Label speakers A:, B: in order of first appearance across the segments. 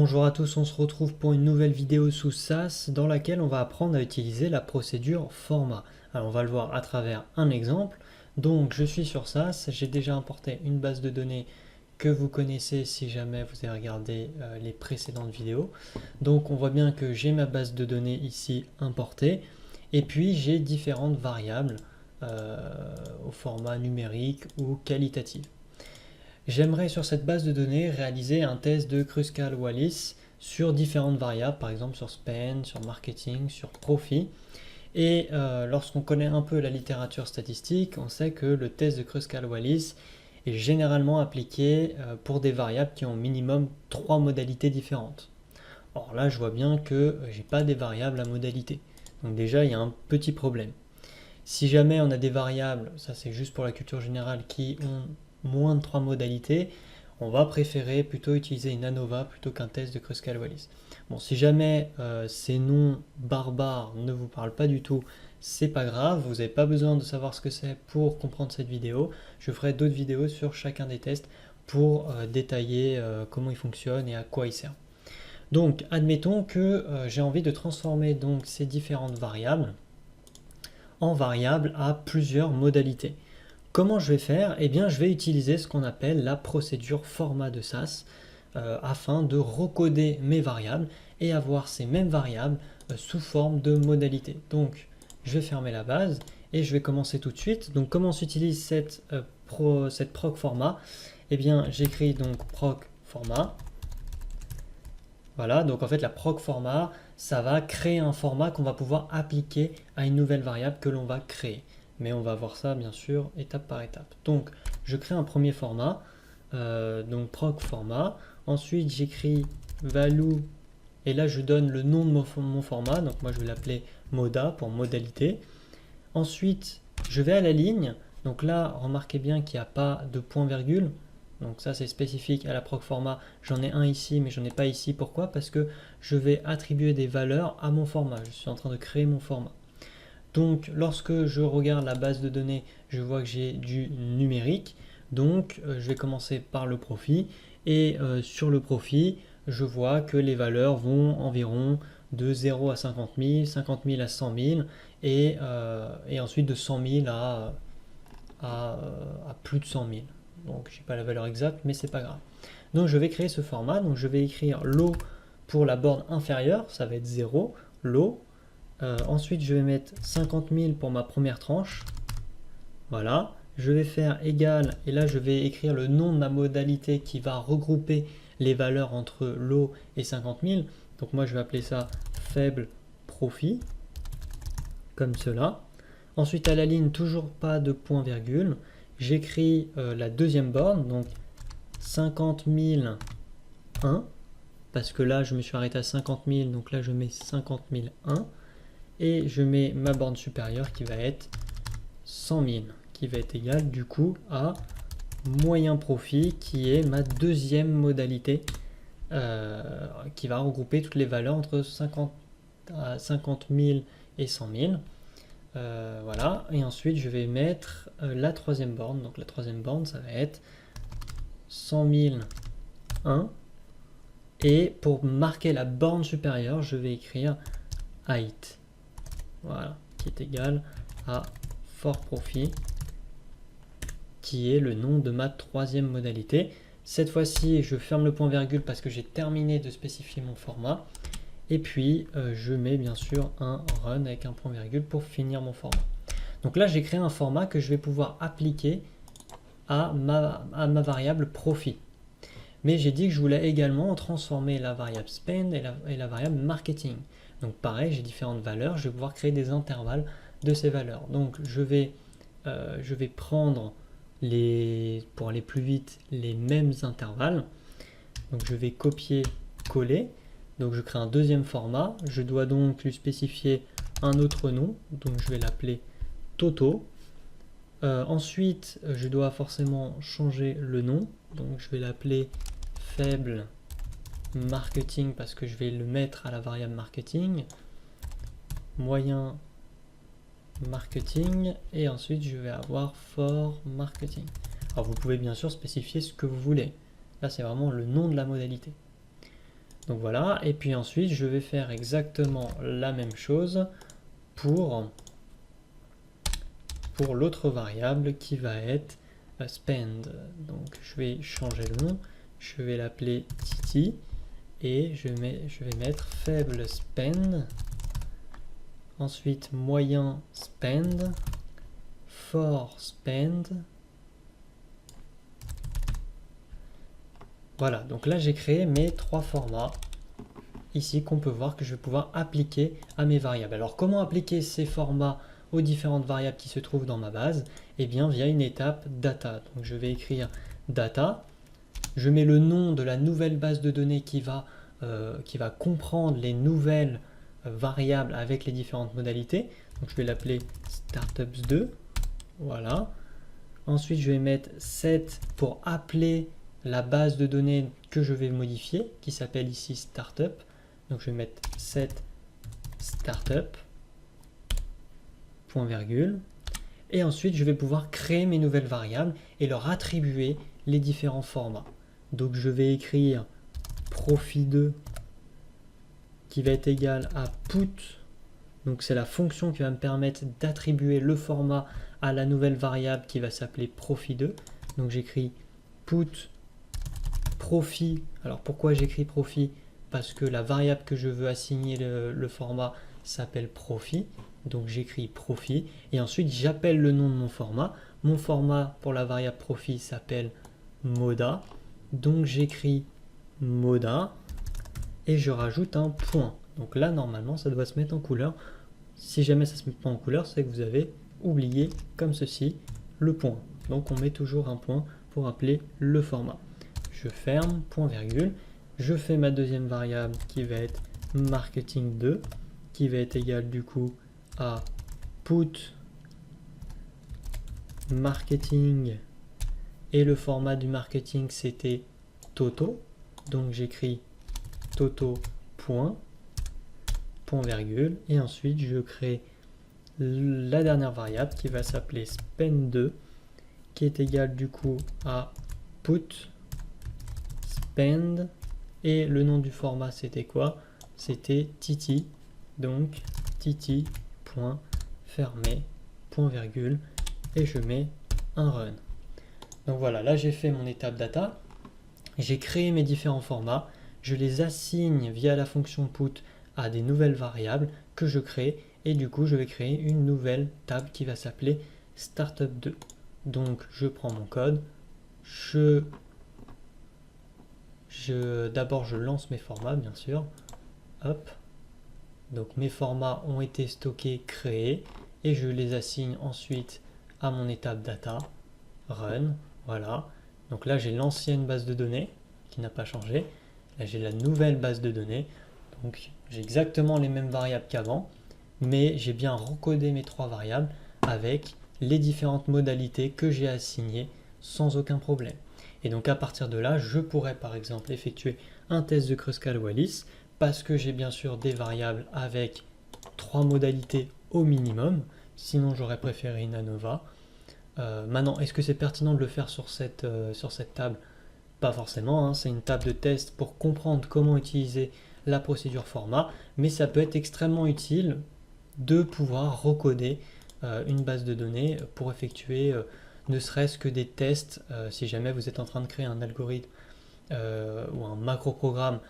A: Bonjour à tous, on se retrouve pour une nouvelle vidéo sous SAS dans laquelle on va apprendre à utiliser la procédure format. Alors on va le voir à travers un exemple. Donc je suis sur SAS, j'ai déjà importé une base de données que vous connaissez si jamais vous avez regardé les précédentes vidéos. Donc on voit bien que j'ai ma base de données ici importée et puis j'ai différentes variables au format numérique ou qualitatif. J'aimerais sur cette base de données réaliser un test de Kruskal-Wallis sur différentes variables, par exemple sur spend, sur marketing, sur profit. Et lorsqu'on connaît un peu la littérature statistique, on sait que le test de Kruskal-Wallis est généralement appliqué pour des variables qui ont au minimum 3 modalités différentes. Or là, je vois bien que je n'ai pas des variables à modalité. Donc déjà, il y a un petit problème. Si jamais on a des variables, ça c'est juste pour la culture générale, qui ont moins de 3 modalités, on va préférer plutôt utiliser une ANOVA plutôt qu'un test de Kruskal-Wallis. Bon, si jamais ces noms barbares ne vous parlent pas du tout, c'est pas grave, vous n'avez pas besoin de savoir ce que c'est pour comprendre cette vidéo. Je ferai d'autres vidéos sur chacun des tests pour détailler comment ils fonctionnent et à quoi ils servent. Donc, admettons que j'ai envie de transformer donc ces différentes variables en variables à plusieurs modalités. Comment je vais faire? Eh bien, je vais utiliser ce qu'on appelle la procédure format de SAS afin de recoder mes variables et avoir ces mêmes variables sous forme de modalités. Donc, je vais fermer la base et je vais commencer tout de suite. Donc, comment s'utilise cette proc format? Eh bien, j'écris donc proc format. Voilà, donc en fait, la proc format, ça va créer un format qu'on va pouvoir appliquer à une nouvelle variable que l'on va créer. Mais on va voir ça bien sûr étape par étape. Donc je crée un premier format, donc proc format. Ensuite j'écris value et là je donne le nom de mon format. Donc moi je vais l'appeler moda pour modalité. Ensuite je vais à la ligne. Donc là remarquez bien qu'il n'y a pas de point virgule. Donc ça c'est spécifique à la proc format. J'en ai un ici mais j'en ai pas ici. Pourquoi? Parce que je vais attribuer des valeurs à mon format. Je suis en train de créer mon format. Donc lorsque je regarde la base de données, je vois que j'ai du numérique. Donc je vais commencer par le profit. Et sur le profit, je vois que les valeurs vont environ de 0 à 50 000, 50 000 à 100 000 et ensuite de 100 000 à plus de 100 000. Donc je n'ai pas la valeur exacte, mais c'est pas grave. Donc je vais créer ce format. Donc je vais écrire low pour la borne inférieure, ça va être 0, low. Ensuite, je vais mettre 50 000 pour ma première tranche. Voilà. Je vais faire égal, et là, je vais écrire le nom de ma modalité qui va regrouper les valeurs entre low et 50 000. Donc moi, je vais appeler ça faible profit, comme cela. Ensuite, à la ligne, toujours pas de point virgule. J'écris la deuxième borne, donc 50 001, parce que là, je me suis arrêté à 50 000, donc là, je mets 50 001. Et je mets ma borne supérieure qui va être 100 000, qui va être égale du coup à moyen profit, qui est ma deuxième modalité, qui va regrouper toutes les valeurs entre 50 000 et 100 000. Voilà, et ensuite je vais mettre la troisième borne. Donc la troisième borne, ça va être 100 001. Et pour marquer la borne supérieure, je vais écrire height. Voilà, qui est égal à for profit, qui est le nom de ma troisième modalité. Cette fois-ci, je ferme le point virgule parce que j'ai terminé de spécifier mon format. Et puis, je mets bien sûr un run avec un point virgule pour finir mon format. Donc là, j'ai créé un format que je vais pouvoir appliquer à ma variable profit. Mais j'ai dit que je voulais également transformer la variable spend et la variable marketing. Donc pareil, j'ai différentes valeurs, je vais pouvoir créer des intervalles de ces valeurs. Donc je vais prendre, pour aller plus vite, les mêmes intervalles. Donc je vais copier-coller. Donc je crée un deuxième format. Je dois donc lui spécifier un autre nom. Donc je vais l'appeler Toto. Ensuite, je dois forcément changer le nom. Donc je vais l'appeler faible marketing parce que je vais le mettre à la variable marketing, moyen marketing, et ensuite je vais avoir for marketing. Alors vous pouvez bien sûr spécifier ce que vous voulez. Là c'est vraiment le nom de la modalité. Donc voilà, et puis ensuite je vais faire exactement la même chose pour l'autre variable qui va être spend. Donc je vais changer le nom, je vais l'appeler Titi et je vais mettre faible spend, ensuite moyen spend, fort spend. Voilà, donc là j'ai créé mes trois formats ici qu'on peut voir que je vais pouvoir appliquer à mes variables. Alors comment appliquer ces formats aux différentes variables qui se trouvent dans ma base? Eh bien via une étape data. Donc je vais écrire data, je mets le nom de la nouvelle base de données qui va comprendre les nouvelles variables avec les différentes modalités. Donc je vais l'appeler startups2, voilà. Ensuite je vais mettre set pour appeler la base de données que je vais modifier, qui s'appelle ici startup. Donc je vais mettre set startup, point virgule. Et ensuite je vais pouvoir créer mes nouvelles variables et leur attribuer les différents formats. Donc je vais écrire profit2 qui va être égal à put. Donc c'est la fonction qui va me permettre d'attribuer le format à la nouvelle variable qui va s'appeler profit2. Donc j'écris put profit. Alors pourquoi j'écris profit? Parce que la variable que je veux assigner le format s'appelle profit. Donc j'écris profit et ensuite j'appelle le nom de mon format. Mon format pour la variable profit s'appelle moda. Donc j'écris moda et je rajoute un point. Donc là normalement ça doit se mettre en couleur. Si jamais ça ne se met pas en couleur, c'est que vous avez oublié comme ceci le point. Donc on met toujours un point pour appeler le format. Je ferme, point virgule, je fais ma deuxième variable qui va être marketing2, qui va être égale du coup à put marketing, et le format du marketing c'était Toto, donc j'écris Toto point virgule, et ensuite je crée la dernière variable qui va s'appeler spend2, qui est égale du coup à put spend, et le nom du format c'était quoi? C'était Titi, donc Titi point fermé, point virgule, et je mets un run. Donc voilà, là j'ai fait mon étape data, j'ai créé mes différents formats, je les assigne via la fonction put à des nouvelles variables que je crée, et du coup je vais créer une nouvelle table qui va s'appeler startup2. Donc je prends mon code, d'abord je lance mes formats bien sûr, hop, donc mes formats ont été stockés, créés, et je les assigne ensuite à mon étape data, run, voilà. Donc là j'ai l'ancienne base de données qui n'a pas changé, là j'ai la nouvelle base de données, donc j'ai exactement les mêmes variables qu'avant, mais j'ai bien recodé mes trois variables avec les différentes modalités que j'ai assignées sans aucun problème. Et donc à partir de là, je pourrais par exemple effectuer un test de Kruskal-Wallis parce que j'ai bien sûr des variables avec trois modalités au minimum, sinon j'aurais préféré une ANOVA. Maintenant, est-ce que c'est pertinent de le faire sur cette table? Pas forcément, hein, c'est une table de test pour comprendre comment utiliser la procédure format, mais ça peut être extrêmement utile de pouvoir recoder une base de données pour effectuer ne serait-ce que des tests si jamais vous êtes en train de créer un algorithme ou un macro-programme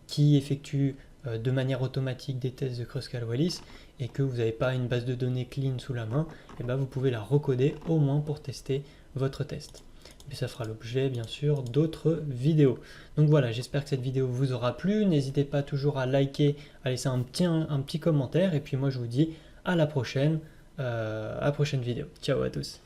A: qui effectue de manière automatique des tests de Kruskal-Wallis et que vous n'avez pas une base de données clean sous la main, et ben vous pouvez la recoder au moins pour tester votre test. Mais ça fera l'objet bien sûr d'autres vidéos. Donc voilà, j'espère que cette vidéo vous aura plu. N'hésitez pas toujours à liker, à laisser un petit commentaire, et puis moi je vous dis à la prochaine vidéo. Ciao à tous.